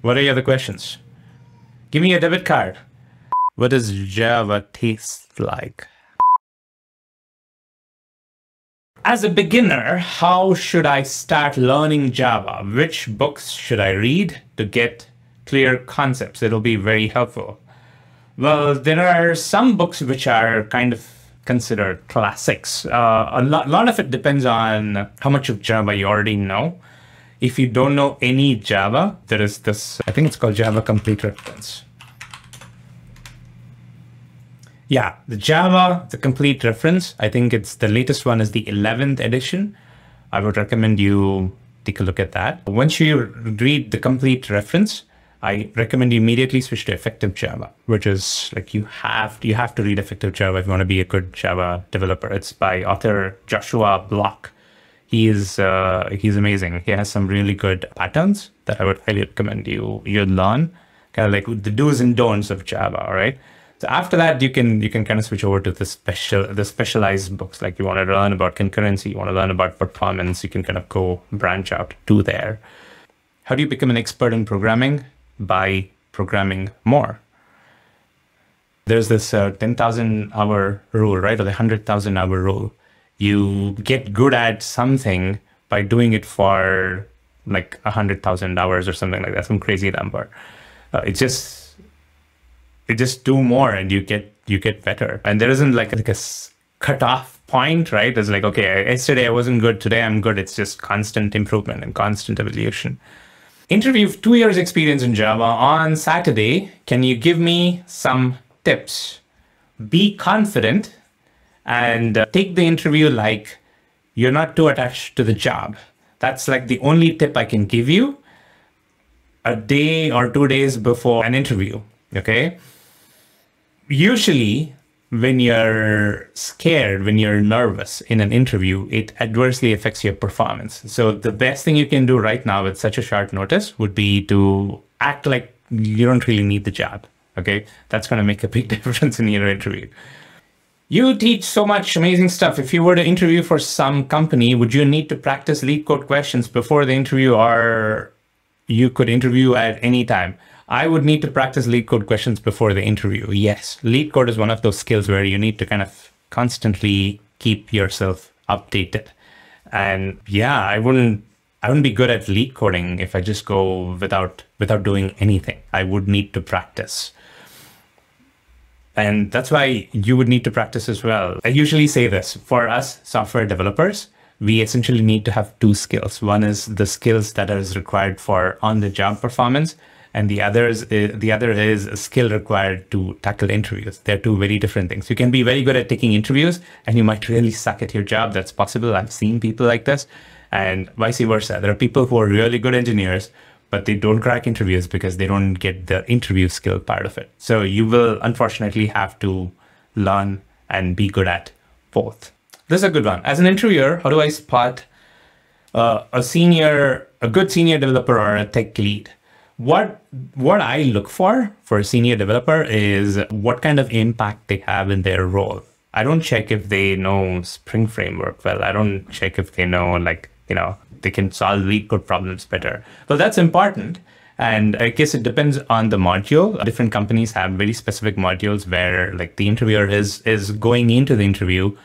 What are your other questions? Give me a debit card. What does Java taste like? As a beginner, how should I start learning Java? Which books should I read to get clear concepts? It'll be very helpful. Well, there are some books which are kind of considered classics. A lot of it depends on how much of Java you already know. If you don't know any Java, there is this, I think it's called Java Complete Reference. Yeah, the Complete Reference. I think it's the latest one is the 11th edition. I would recommend you take a look at that. Once you read the Complete Reference, I recommend you immediately switch to Effective Java, which is like you have to read Effective Java if you want to be a good Java developer. It's by author Joshua Block. He's amazing. He has some really good patterns that I would highly recommend you learn, kind of like the do's and don'ts of Java. All right. So after that, you can kind of switch over to the specialized books. Like you want to learn about concurrency, you want to learn about performance, you can kind of go branch out to there. How do you become an expert in programming? By programming more. There's this 10,000 hour rule, right? Or the 100,000 hour rule. You get good at something by doing it for like 100,000 hours or something like that, some crazy number. It just do more and you get better. And there isn't like a cutoff point, right? It's like, okay, yesterday I wasn't good, today I'm good. It's just constant improvement and constant evolution. Interview 2 years experience in Java on Saturday. Can you give me some tips? Be confident and take the interview like you're not too attached to the job. That's like the only tip I can give you a day or 2 days before an interview, okay? Usually, when you're scared, when you're nervous in an interview, it adversely affects your performance. So the best thing you can do right now with such a short notice would be to act like you don't really need the job, okay? That's going to make a big difference in your interview. You teach so much amazing stuff. If you were to interview for some company, would you need to practice lead code questions before the interview, or you could interview at any time? I would need to practice lead code questions before the interview. Yes, lead code is one of those skills where you need to kind of constantly keep yourself updated. And yeah, I wouldn't be good at lead coding if I just go without doing anything. I would need to practice. And that's why you would need to practice as well. I usually say this, for us software developers, we essentially need to have two skills. One is the skills that is required for on-the-job performance, and the other is a skill required to tackle interviews. They're two very different things. You can be very good at taking interviews and you might really suck at your job. That's possible. I've seen people like this, and vice versa. There are people who are really good engineers, but they don't crack interviews because they don't get the interview skill part of it. So you will unfortunately have to learn and be good at both. This is a good one. As an interviewer, how do I spot a good senior developer or a tech lead? What I look for a senior developer is what kind of impact they have in their role. I don't check if they know Spring Framework well. I don't check if they know, like, they can solve lead code problems better. Well, that's important. And I guess it depends on the module. Different companies have very specific modules where like the interviewer is going into the interview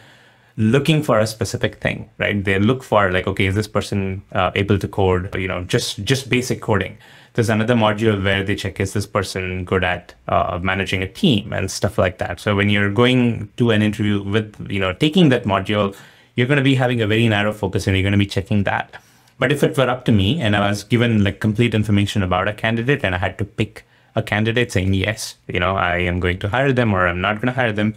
looking for a specific thing, right? They look for like, okay, is this person able to code, just basic coding? There's another module where they check, is this person good at managing a team and stuff like that. So when you're going to an interview with, taking that module, you're going to be having a very narrow focus and you're going to be checking that. But if it were up to me and I was given like complete information about a candidate and I had to pick a candidate saying, yes, I am going to hire them or I'm not going to hire them,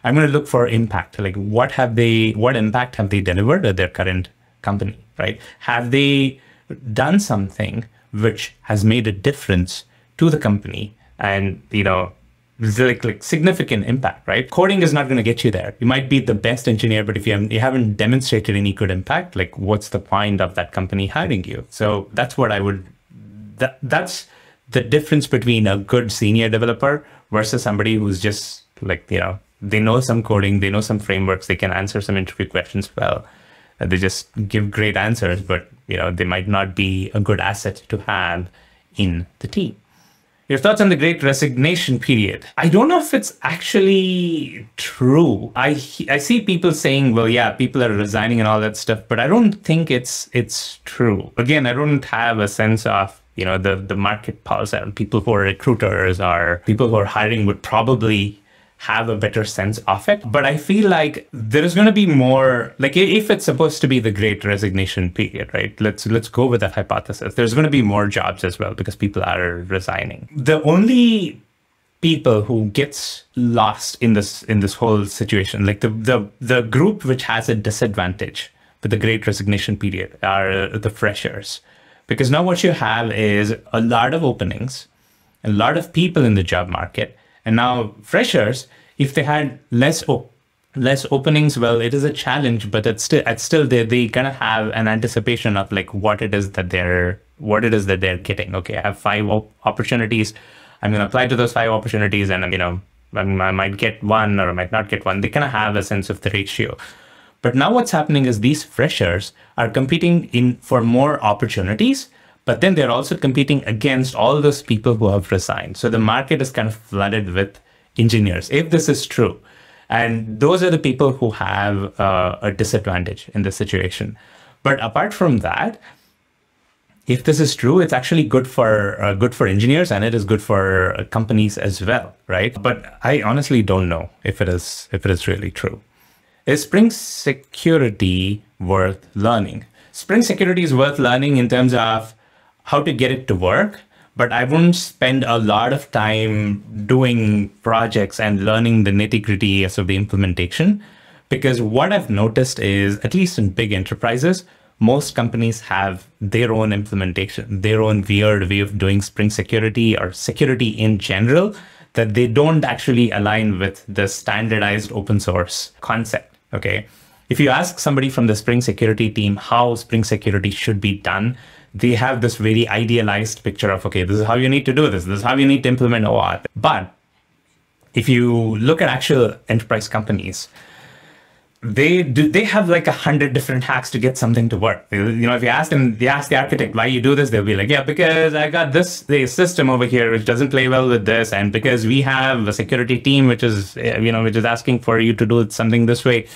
I'm going to look for impact. Like what impact have they delivered at their current company, right? Have they done something which has made a difference to the company and, like significant impact, right? Coding is not going to get you there. You might be the best engineer, but if you haven't demonstrated any good impact, like what's the point of that company hiring you? So that's what that's the difference between a good senior developer versus somebody who's just like, they know some coding, they know some frameworks, they can answer some interview questions well. They just give great answers, but they might not be a good asset to have in the team. Your thoughts on the Great Resignation period? I don't know if it's actually true. I see people saying, well, yeah, people are resigning and all that stuff, but I don't think it's true. Again, I don't have a sense of, the market pulse, and people who are recruiters or people who are hiring would probably have a better sense of it. But I feel like there is going to be more, like if it's supposed to be the Great Resignation period, right? Let's go with that hypothesis. There's going to be more jobs as well because people are resigning. The only people who gets lost in this whole situation, like the group which has a disadvantage with the Great Resignation period are the freshers. Because now what you have is a lot of openings, a lot of people in the job market. And now freshers, if they had less openings, well, it is a challenge, but it's still they kind of have an anticipation of like what it is that they're getting. Okay, I have 5 opportunities. I'm going to apply to those 5 opportunities, and I might get one or I might not get one. They kind of have a sense of the ratio. But now what's happening is these freshers are competing for more opportunities. But then they're also competing against all those people who have resigned. So the market is kind of flooded with engineers, if this is true. And those are the people who have a disadvantage in this situation. But apart from that, if this is true, it's actually good for engineers, and it is good for companies as well, right? But I honestly don't know if it is really true. Is Spring Security worth learning? Spring Security is worth learning in terms of how to get it to work, but I wouldn't spend a lot of time doing projects and learning the nitty-gritty of the implementation, because what I've noticed is, at least in big enterprises, most companies have their own implementation, their own weird way of doing Spring Security or security in general, that they don't actually align with the standardized open source concept, okay? If you ask somebody from the Spring Security team how Spring Security should be done, they have this very idealized picture of, okay, this is how you need to do this. This is how you need to implement OAuth. But if you look at actual enterprise companies, they have like 100 different hacks to get something to work. If you ask the architect why you do this, they'll be like, yeah, because I got the system over here which doesn't play well with this, and because we have a security team which is asking for you to do something this way.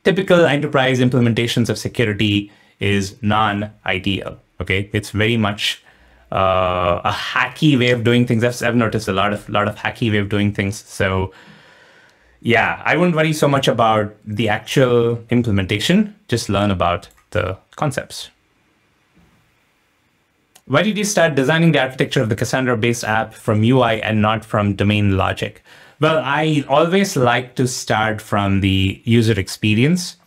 Typical enterprise implementations of security is non-ideal. Okay, it's very much a hacky way of doing things. I've noticed a lot of hacky way of doing things. So yeah, I wouldn't worry so much about the actual implementation. Just learn about the concepts. Why did you start designing the architecture of the Cassandra-based app from UI and not from domain logic? Well, I always like to start from the user experience,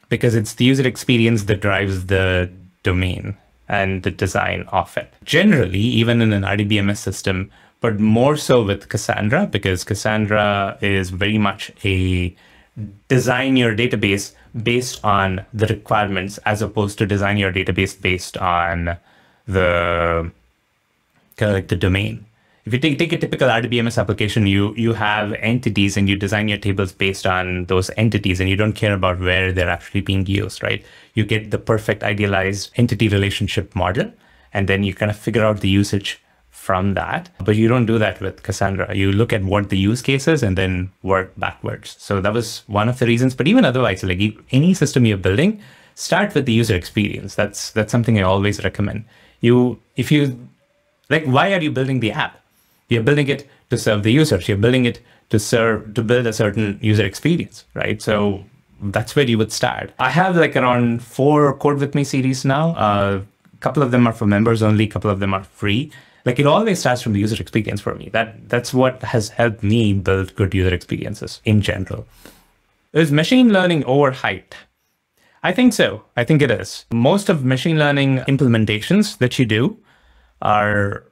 because it's the user experience that drives the domain and the design of it. Generally, even in an RDBMS system, but more so with Cassandra, because Cassandra is very much a design your database based on the requirements, as opposed to design your database based on the kind of like the domain. If you take a typical RDBMS application, you have entities and you design your tables based on those entities, and you don't care about where they're actually being used, right? You get the perfect idealized entity relationship model, and then you kind of figure out the usage from that. But you don't do that with Cassandra. You look at what the use case is and then work backwards. So that was one of the reasons. But even otherwise, like any system you're building, start with the user experience. That's something I always recommend. Why are you building the app? You're building it to serve the users. You're building it to build a certain user experience, right? So that's where you would start. I have like around 4 Code With Me series now. A couple of them are for members only. A couple of them are free. Like it always starts from the user experience for me. That's what has helped me build good user experiences in general. Is machine learning overhyped? I think so. I think it is. Most of machine learning implementations that you do are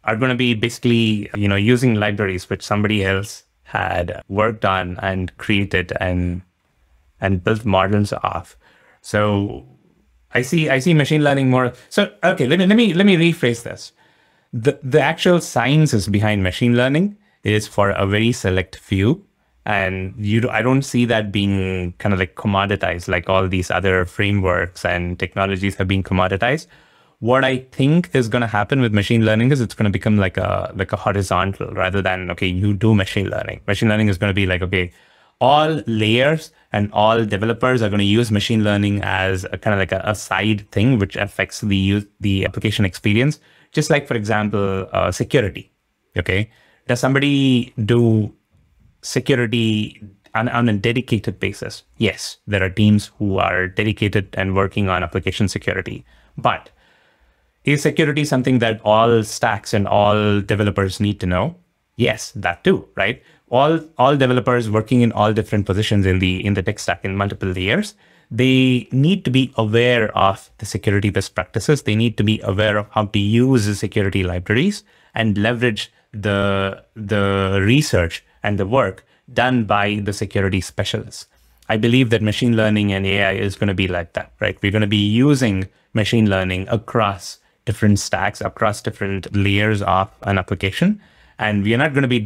going to be basically, using libraries which somebody else had worked on and created and built models of. So I see machine learning more. So okay, let me rephrase this. The actual sciences behind machine learning is for a very select few, and I don't see that being kind of like commoditized, like all these other frameworks and technologies have been commoditized. What I think is going to happen with machine learning is it's going to become like a horizontal rather than, okay, you do machine learning. Machine learning is going to be like, okay, all layers and all developers are going to use machine learning as a kind of like a side thing, which affects the application experience. Just like, for example, security. Okay. Does somebody do security on a dedicated basis? Yes, there are teams who are dedicated and working on application security. But is security something that all stacks and all developers need to know? Yes, that too, right? All developers working in all different positions in the tech stack in multiple layers, they need to be aware of the security best practices. They need to be aware of how to use the security libraries and leverage the research and the work done by the security specialists. I believe that machine learning and AI is going to be like that, right? We're going to be using machine learning across different stacks, across different layers of an application. And we are not going to be,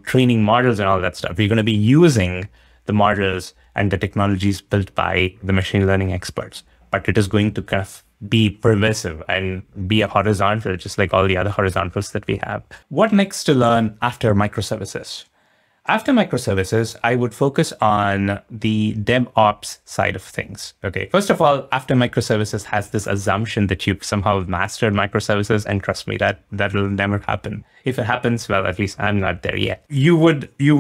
training models and all that stuff. We're going to be using the models and the technologies built by the machine learning experts. But it is going to kind of be pervasive and be a horizontal, just like all the other horizontals that we have. What next to learn after microservices? After microservices, I would focus on the DevOps side of things. Okay, first of all, after microservices has this assumption that you've somehow mastered microservices, and trust me, that will never happen. If it happens, well, at least I'm not there yet. You would continue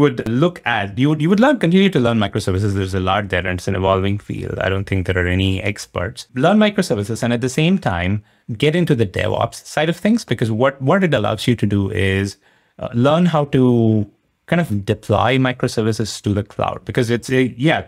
to learn microservices. There's a lot there, and it's an evolving field. I don't think there are any experts. Learn microservices, and at the same time, get into the DevOps side of things, because what it allows you to do is learn how to kind of deploy microservices to the cloud, because it's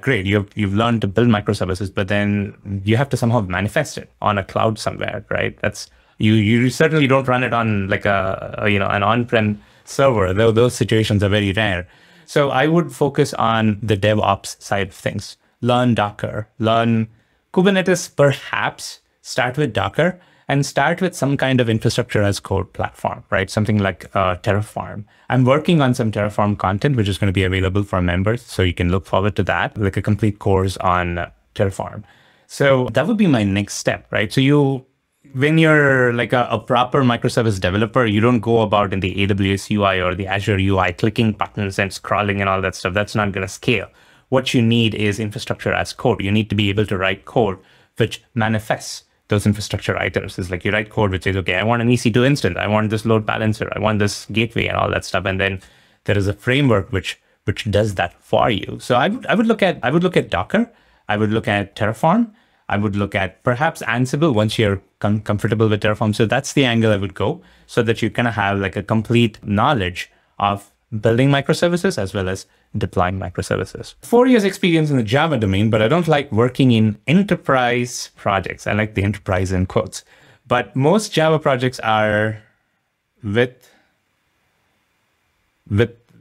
great. You've learned to build microservices, but then you have to somehow manifest it on a cloud somewhere, right? That's you certainly don't run it on like an on-prem server. Though those situations are very rare. So I would focus on the DevOps side of things. Learn Docker, learn Kubernetes, perhaps start with Docker. And start with some kind of infrastructure as code platform, right? Something like Terraform. I'm working on some Terraform content, which is going to be available for members. So you can look forward to that, like a complete course on Terraform. So that would be my next step, right? So when you're like a proper microservice developer, you don't go about in the AWS UI or the Azure UI, clicking buttons and scrolling and all that stuff. That's not going to scale. What you need is infrastructure as code. You need to be able to write code which manifests those infrastructure items. Is like you write code which says, okay, I want an EC2 instance, I want this load balancer, I want this gateway and all that stuff. And then there is a framework which does that for you. So I would look at Docker, I would look at Terraform, I would look at perhaps Ansible once you're comfortable with Terraform. So that's the angle I would go, so that you kind of have like a complete knowledge of building microservices as well as deploying microservices. 4 years experience in the Java domain, but I don't like working in enterprise projects. I like the enterprise in quotes, but most Java projects are with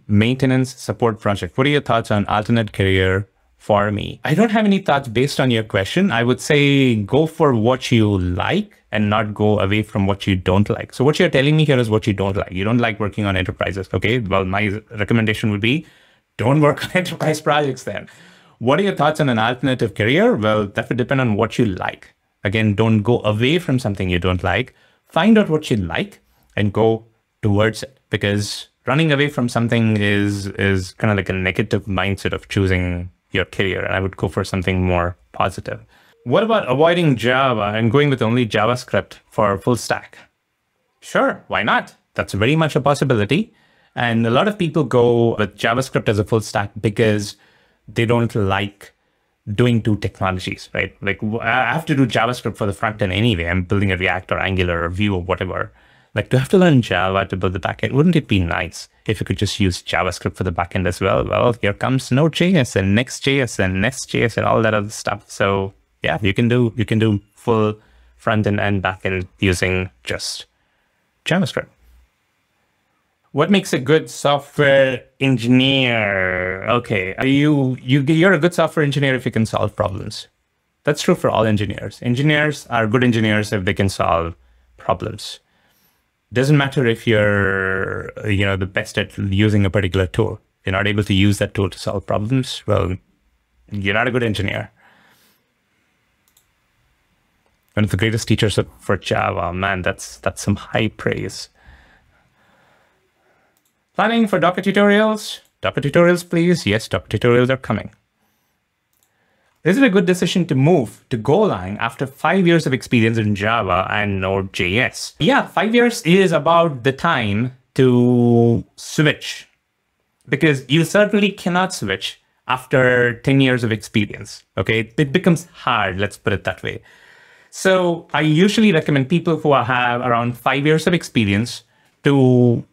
maintenance support project. What are your thoughts on alternate career for me? I don't have any thoughts based on your question. I would say go for what you like and not go away from what you don't like. So what you're telling me here is what you don't like. You don't like working on enterprises. Okay, well, my recommendation would be don't work on enterprise projects then. What are your thoughts on an alternative career? Well, that would depend on what you like. Again, don't go away from something you don't like. Find out what you like and go towards it, because running away from something is kind of like a negative mindset of choosing your career. And I would go for something more positive. What about avoiding Java and going with only JavaScript for full stack? Sure, why not? That's very much a possibility. And a lot of people go with JavaScript as a full stack because they don't like doing two technologies, right? Like I have to do JavaScript for the front end anyway. I'm building a React or Angular or Vue or whatever. Like, to have to learn Java to build the backend, wouldn't it be nice if you could just use JavaScript for the backend as well? Well, here comes Node.js and Next.js and Nest.js and all that other stuff. So yeah, you can do full front end and backend using just JavaScript. What makes a good software engineer? Okay, you're a good software engineer if you can solve problems. That's true for all engineers. Engineers are good engineers if they can solve problems. Doesn't matter if you're the best at using a particular tool. You're not able to use that tool to solve problems. Well, you're not a good engineer. One of the greatest teachers for Java. Man, that's some high praise. Planning for Docker tutorials? Docker tutorials, please. Yes, Docker tutorials are coming. Is it a good decision to move to Golang after 5 years of experience in Java and Node.js? Yeah, 5 years is about the time to switch, because you certainly cannot switch after 10 years of experience. Okay, it becomes hard, let's put it that way. So I usually recommend people who have around 5 years of experience to,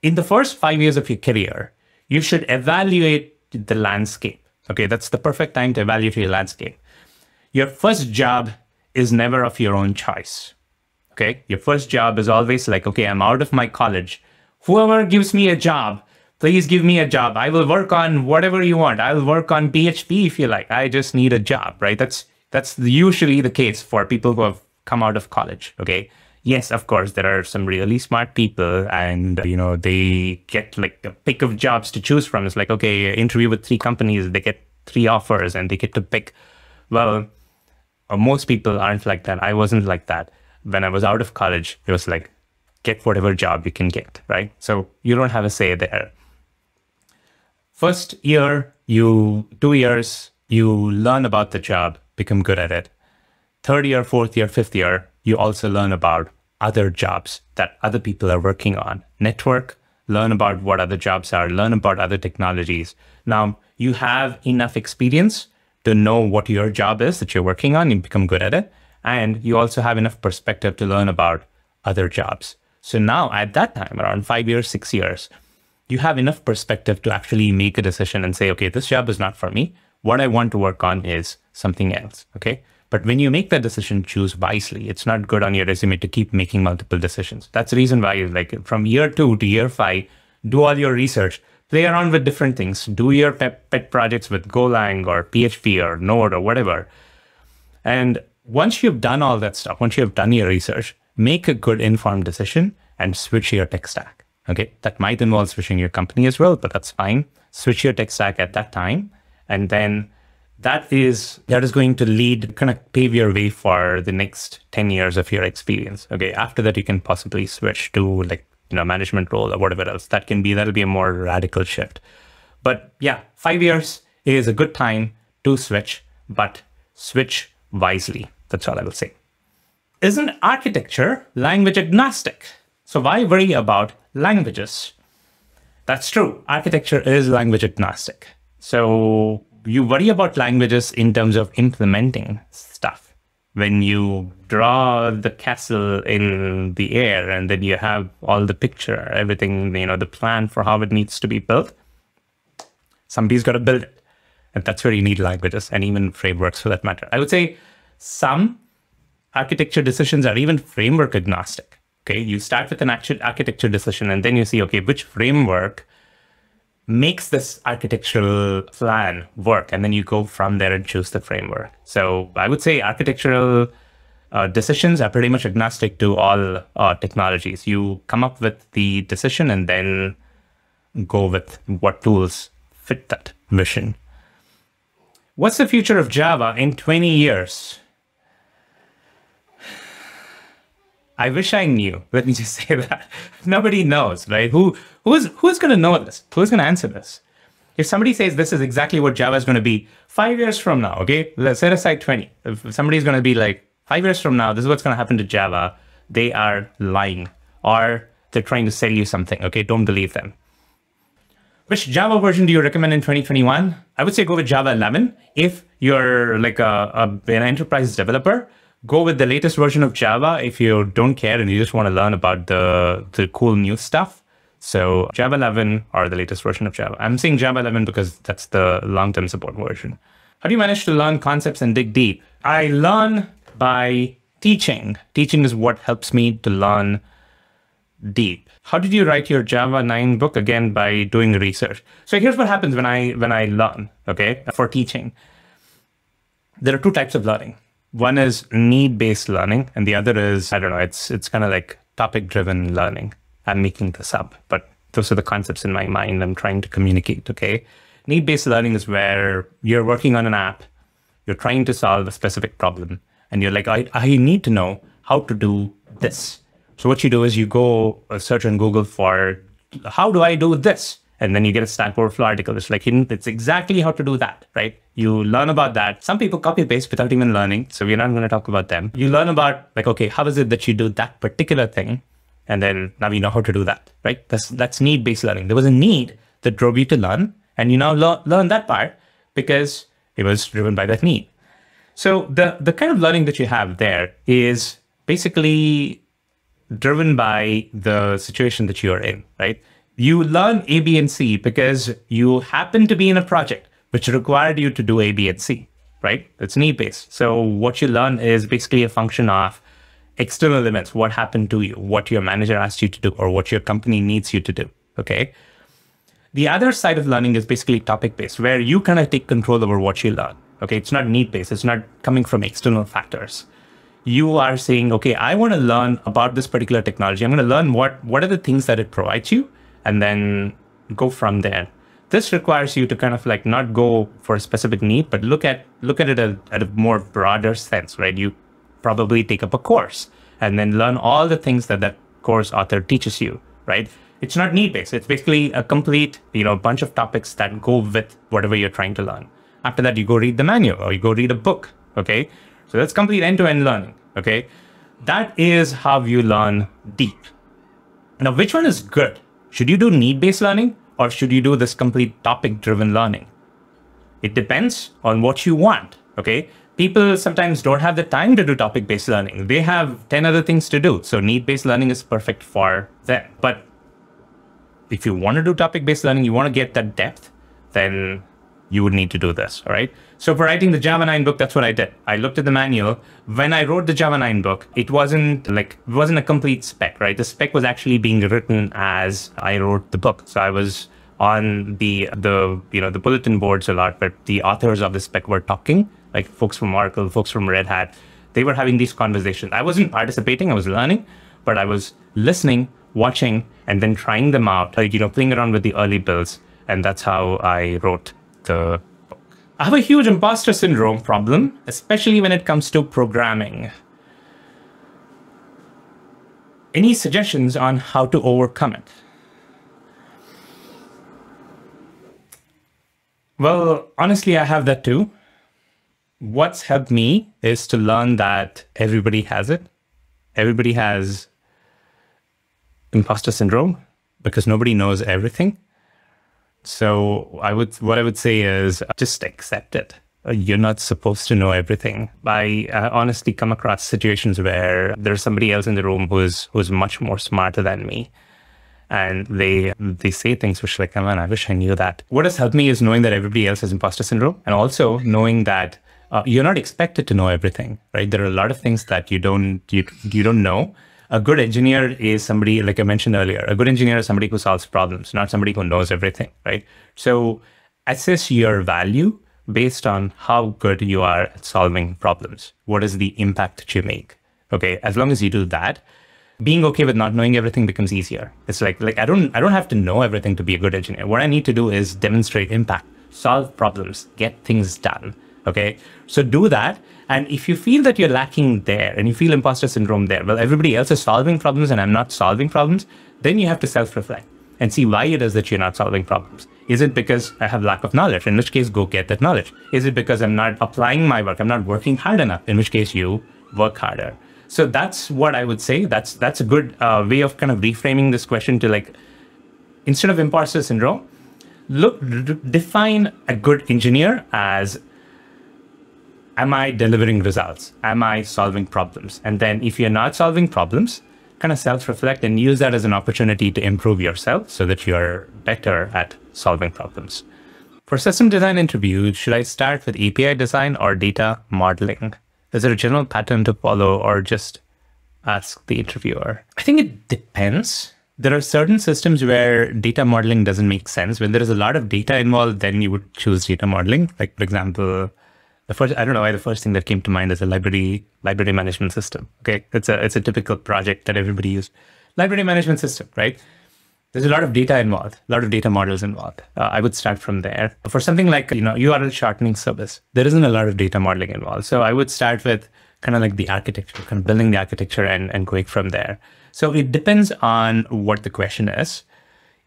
in the first 5 years of your career, you should evaluate the landscape. Okay, that's the perfect time to evaluate your landscape. Your first job is never of your own choice. Okay, your first job is always like, okay, I'm out of my college. Whoever gives me a job, please give me a job. I will work on whatever you want. I'll work on PHP if you like. I just need a job, right? That's usually the case for people who have come out of college. Okay. Yes, of course, there are some really smart people and, they get like a pick of jobs to choose from. It's like, okay, interview with 3 companies, they get 3 offers and they get to pick. Well, most people aren't like that. I wasn't like that. When I was out of college, it was like, get whatever job you can get, right? So you don't have a say there. First year, 2 years, you learn about the job, become good at it. 3rd year, 4th year, 5th year, you also learn about other jobs that other people are working on. Network, learn about what other jobs are, learn about other technologies. Now, you have enough experience to know what your job is that you're working on, you become good at it. And you also have enough perspective to learn about other jobs. So now at that time, around 5 years, 6 years, you have enough perspective to actually make a decision and say, okay, this job is not for me. What I want to work on is something else, okay? But when you make that decision, choose wisely. It's not good on your resume to keep making multiple decisions. That's the reason why, like from year 2 to year 5, do all your research, play around with different things, do your pet projects with Golang or PHP or Node or whatever. And once you've done all that stuff, once you've done your research, make a good informed decision and switch your tech stack. Okay, that might involve switching your company as well, but that's fine. Switch your tech stack at that time, and then that is going to lead, kind of pave your way for the next 10 years of your experience. Okay, after that, you can possibly switch to like, management role or whatever else. That'll be a more radical shift. But yeah, 5 years is a good time to switch, but switch wisely. That's all I will say. Isn't architecture language agnostic? So why worry about languages? That's true. Architecture is language agnostic. So you worry about languages in terms of implementing stuff. When you draw the castle in the air and then you have all the picture, everything, the plan for how it needs to be built, somebody's got to build it. And that's where you need languages and even frameworks for that matter. I would say some architecture decisions are even framework agnostic. Okay, you start with an actual architecture decision and then you see, okay, which framework makes this architectural plan work, and then you go from there and choose the framework. So I would say architectural decisions are pretty much agnostic to all technologies. You come up with the decision and then go with what tools fit that vision. What's the future of Java in 20 years? I wish I knew. Let me just say that. Nobody knows, right? Who's going to know this? Who's going to answer this? If somebody says this is exactly what Java is going to be 5 years from now, okay? Let's set aside 20. If somebody's going to be like, 5 years from now, this is what's going to happen to Java, they are lying or they're trying to sell you something, okay? Don't believe them. Which Java version do you recommend in 2021? I would say go with Java 11. If you're like an enterprise developer, go with the latest version of Java if you don't care and you just want to learn about the cool new stuff. So Java 11 or the latest version of Java. I'm saying Java 11 because that's the long-term support version. How do you manage to learn concepts and dig deep? I learn by teaching. Teaching is what helps me to learn deep. How did you write your Java 9 book? Again, by doing research. So here's what happens when I learn, okay, for teaching. There are 2 types of learning. One is need-based learning, and the other is, I don't know, it's kind of like topic-driven learning. I'm making this up, but those are the concepts in my mind I'm trying to communicate, okay? Need-based learning is where you're working on an app, you're trying to solve a specific problem, and you're like, I need to know how to do this. So what you do is you go search on Google for how do I do this? And then you get a Stack Overflow article. It's like, it's exactly how to do that, right? You learn about that. Some people copy paste without even learning. So we're not going to talk about them. You learn about like, okay, how is it that you do that particular thing? And then now you know how to do that, right? That's need-based learning. There was a need that drove you to learn, and you now learn that part because it was driven by that need. So the kind of learning that you have there is basically driven by the situation that you're in, right? You learn A, B, and C because you happen to be in a project which required you to do A, B, and C, right? It's need-based. So what you learn is basically a function of external events, what happened to you, what your manager asked you to do, or what your company needs you to do, okay? The other side of learning is basically topic-based, where you kind of take control over what you learn, okay? It's not need-based. It's not coming from external factors. You are saying, okay, I want to learn about this particular technology. I'm going to learn what are the things that it provides you, and then go from there. This requires you to kind of like not go for a specific need, but look at it at a more broader sense, right? You probably take up a course and then learn all the things that course author teaches you, right? It's not need-based. It's basically a complete, bunch of topics that go with whatever you're trying to learn. After that, you go read the manual or you go read a book, okay? So that's complete end-to-end learning, okay? That is how you learn deep. Now, which one is good? Should you do need-based learning or should you do this complete topic-driven learning? It depends on what you want, okay? People sometimes don't have the time to do topic-based learning. They have 10 other things to do. So need-based learning is perfect for them. But if you want to do topic-based learning, you want to get that depth, then you would need to do this, all right? So for writing the Java 9 book, that's what I did. I looked at the manual. When I wrote the Java 9 book, it wasn't a complete spec, right? The spec was actually being written as I wrote the book. So I was on the bulletin boards a lot, but the authors of the spec were talking, like folks from Oracle, folks from Red Hat. They were having these conversations. I wasn't participating, I was learning, but I was listening, watching, and then trying them out, playing around with the early builds. And that's how I wrote the book. I have a huge imposter syndrome problem, especially when it comes to programming. Any suggestions on how to overcome it? Well, honestly, I have that too. What's helped me is to learn that everybody has it. Everybody has imposter syndrome because nobody knows everything. So what I would say is just accept it. You're not supposed to know everything. I honestly come across situations where there's somebody else in the room who's much more smarter than me. And they say things which like, come on, I wish I knew that. What has helped me is knowing that everybody else has imposter syndrome, and also knowing that you're not expected to know everything, right? There are a lot of things that you don't know. A good engineer is somebody, like I mentioned earlier, a good engineer is somebody who solves problems, not somebody who knows everything, right? So assess your value based on how good you are at solving problems. What is the impact that you make? Okay, as long as you do that, being okay with not knowing everything becomes easier. It's like I don't have to know everything to be a good engineer. What I need to do is demonstrate impact, solve problems, get things done. Okay, so do that. And if you feel that you're lacking there and you feel imposter syndrome there, well, everybody else is solving problems and I'm not solving problems, then you have to self-reflect and see why it is that you're not solving problems. Is it because I have lack of knowledge? In which case, go get that knowledge. Is it because I'm not applying my work? I'm not working hard enough? In which case, you work harder. So that's what I would say. That's a good way of kind of reframing this question to like, instead of imposter syndrome, define a good engineer as, am I delivering results? Am I solving problems? And then if you're not solving problems, kind of self-reflect and use that as an opportunity to improve yourself so that you're better at solving problems. For system design interviews, should I start with API design or data modeling? Is there a general pattern to follow or just ask the interviewer? I think it depends. There are certain systems where data modeling doesn't make sense. When there is a lot of data involved, then you would choose data modeling. Like, for example, I don't know why the first thing that came to mind is a library management system. Okay, it's a typical project that everybody uses. Library management system, right? There's a lot of data involved, a lot of data models involved. I would start from there. For something like URL shortening service, there isn't a lot of data modeling involved. So I would start with kind of like the architecture, kind of building the architecture and going from there. So it depends on what the question is.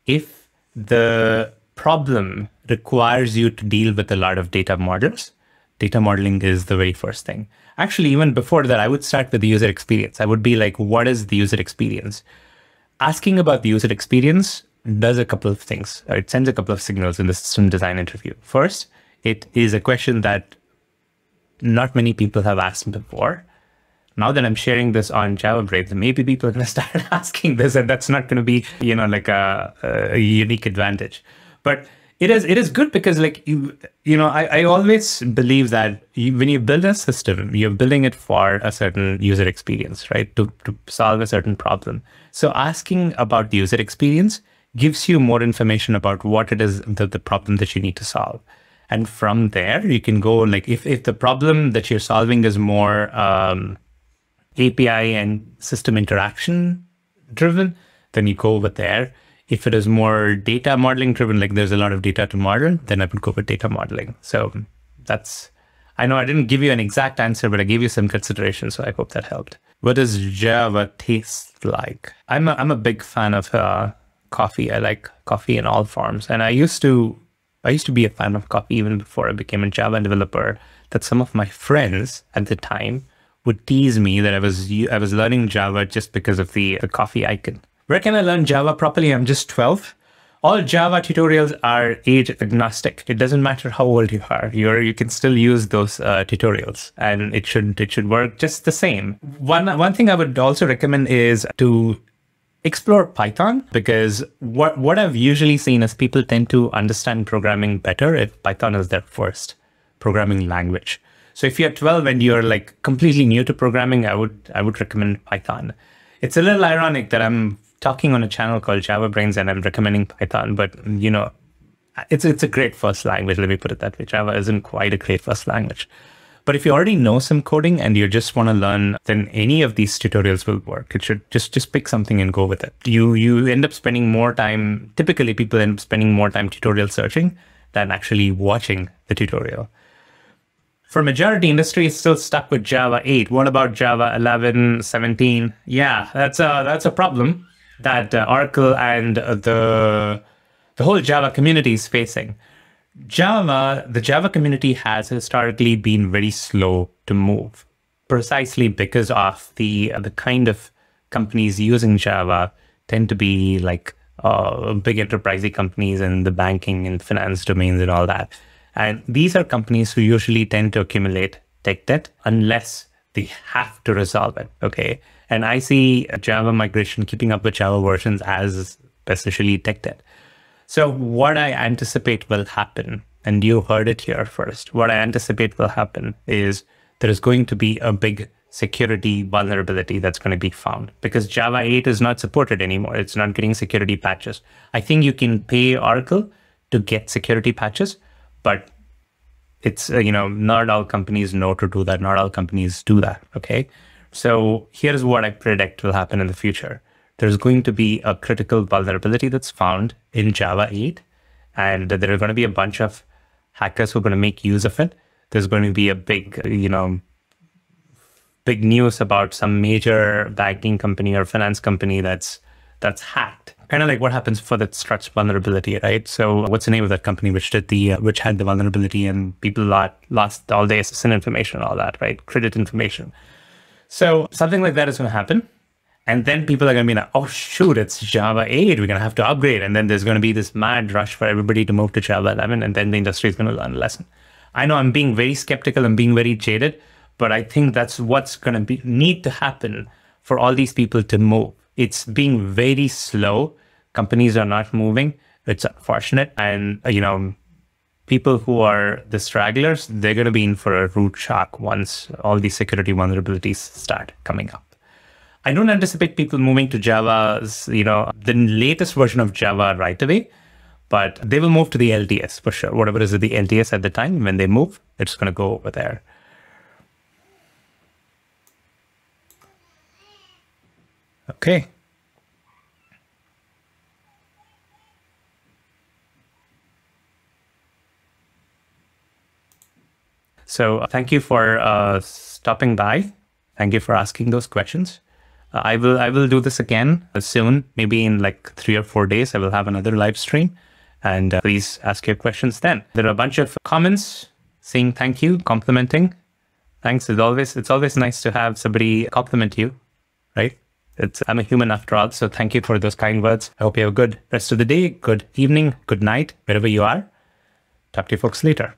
If the problem requires you to deal with a lot of data models, data modeling is the very first thing. Actually, even before that, I would start with the user experience. I would be like, what is the user experience? Asking about the user experience does a couple of things. It sends a couple of signals in the system design interview. First, it is a question that not many people have asked before. Now that I'm sharing this on JavaBrains, maybe people are going to start asking this, and that's not going to be, like a unique advantage. But it is good because I always believe that when you build a system, you're building it for a certain user experience, right? To solve a certain problem. So asking about the user experience gives you more information about what it is, the problem that you need to solve. And from there, you can go like, if the problem that you're solving is more API and system interaction driven, then you go over there. If it is more data modeling driven, like there's a lot of data to model, then I would go with data modeling. So I know I didn't give you an exact answer, but I gave you some consideration. So I hope that helped. What does Java taste like? I'm a big fan of coffee. I like coffee in all forms. And I used to be a fan of coffee even before I became a Java developer, that some of my friends at the time would tease me that I was learning Java just because of the coffee icon. Where can I learn Java properly? I'm just 12. All Java tutorials are age agnostic. It doesn't matter how old you are. You can still use those tutorials, and it should work just the same. One thing I would also recommend is to explore Python, because what I've usually seen is people tend to understand programming better if Python is their first programming language. So if you're 12 and you're like completely new to programming, I would recommend Python. It's a little ironic that I'm talking on a channel called JavaBrains and I'm recommending Python, but it's a great first language. Let me put it that way. Java isn't quite a great first language. But if you already know some coding and you just want to learn, then any of these tutorials will work. It should just pick something and go with it. You end up spending more time, typically people end up spending more time tutorial searching than actually watching the tutorial. For majority industry, it's still stuck with Java 8. What about Java 11, 17? Yeah, that's a problem that Oracle and the whole Java community is facing. The Java community has historically been very slow to move, precisely because of the kind of companies using Java tend to be like big enterprisey companies in the banking and finance domains and all that. And these are companies who usually tend to accumulate tech debt unless they have to resolve it, okay? And I see Java migration keeping up with Java versions as essentially tech debt. So what I anticipate will happen, and you heard it here first, what I anticipate will happen is there is going to be a big security vulnerability that's going to be found because Java 8 is not supported anymore. It's not getting security patches. I think you can pay Oracle to get security patches, but it's, not all companies know to do that. Not all companies do that, okay? So here's what I predict will happen in the future. There's going to be a critical vulnerability that's found in Java 8, and there are going to be a bunch of hackers who are going to make use of it. There's going to be a big, big news about some major banking company or finance company that's hacked. Kind of like what happens for the struts vulnerability, right? So what's the name of that company which had the vulnerability and people lost all their SSN information and all that, right? Credit information. So something like that is going to happen. And then people are going to be like, oh, shoot, it's Java 8. We're going to have to upgrade. And then there's going to be this mad rush for everybody to move to Java 11. And then the industry is going to learn a lesson. I know I'm being very skeptical. I'm being very jaded. But I think that's what's going to need to happen for all these people to move. It's being very slow. Companies are not moving. It's unfortunate. And, people who are the stragglers, they're going to be in for a root shock once all these security vulnerabilities start coming up. I don't anticipate people moving to Java's, the latest version of Java right away, but they will move to the LTS for sure. Whatever is the LTS at the time, when they move, it's going to go over there. Okay. So thank you for stopping by. Thank you for asking those questions. I will do this again soon, maybe in like 3 or 4 days. I will have another live stream, and please ask your questions then. There are a bunch of comments saying thank you, complimenting. Thanks. It's always nice to have somebody compliment you, right? I'm a human after all, so thank you for those kind words. I hope you have a good rest of the day, good evening, good night, wherever you are. Talk to you folks later.